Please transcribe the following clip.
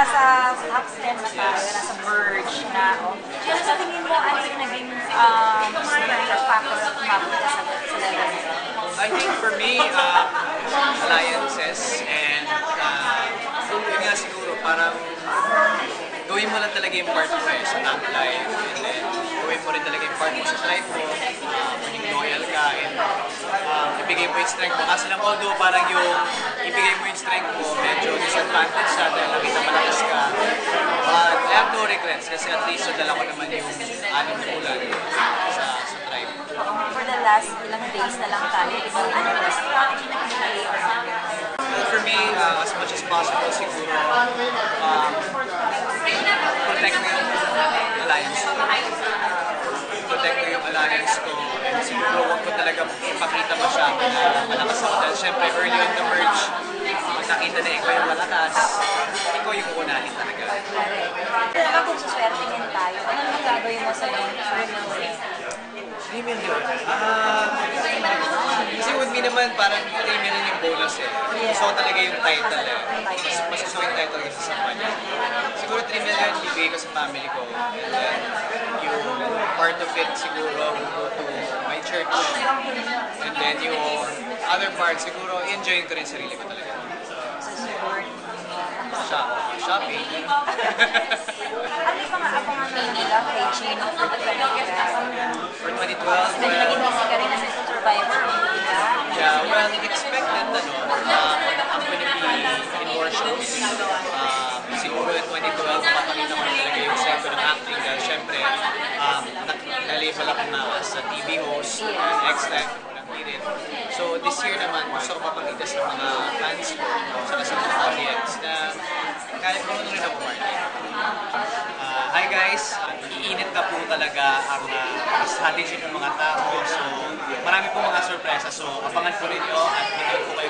Nasa top 10 na tayo, nasa verge na. Kaya sa tingin mo, ano yung naging factor of mapunta sa level nito? I think for me, alliances and yun nga siguro parang gawin mo lang talaga yung part mo sa tank life and then gawin mo rin talaga yung part mo sa tribe mo, maging loyal ka and ibigay mo yung strength mo. Kasi lang although parang yung ibigay mo yung strength mo, medyo disadvantage siya dahil nakita malakas ka. But I have no regrets kasi at least nadala ko naman yung 6 na bulan sa tribe. For the last ilang days na lang tayo, di ba? Ano yung strategy na pinili? Well, for me, as much as possible, siguro, protect ko yung alliance ko. Protect ko yung alliance ko. And siguro, huwag ko talaga ipakita masyado na malakas ako. Dahil syempre, early on the merge, pag nakita na ikaw yung malakas, ikaw yung unahin talaga. Naman kung suswertengin tayo, ano naman gagawin mo sa yung 3 million. Kasi with me naman, parang 3 million yung bonus eh. Gusto ko talaga yung title eh. Mas gusto ko yung title kasi sa kanya. Siguro 3 million bibigay ko sa family ko. And then, yung part of it siguro will go to my church. And then yung other part, siguro enjoyin ko rin sarili ko talaga. Shopping. Ano yung mga abangan nila kay Gino for 2012? For 2012, Naging busy ka rin as a survivor, di ba? yeah, well, expected na I'm gonna be in more shows. Siguro in 2012, mapapakita ko na talaga yung side ng acting dahil syempre, na-label ako na as a TV host, X-Tech, so this year naman, gusto ko mapakita sa mga fans ko, saka sa mga audience na kahit kung ano rin ako market. Hi guys, iinit na po talaga ang strategy ng mga tao. So marami po mga sorpresa. So abangan po rin nyo at hindi po kayo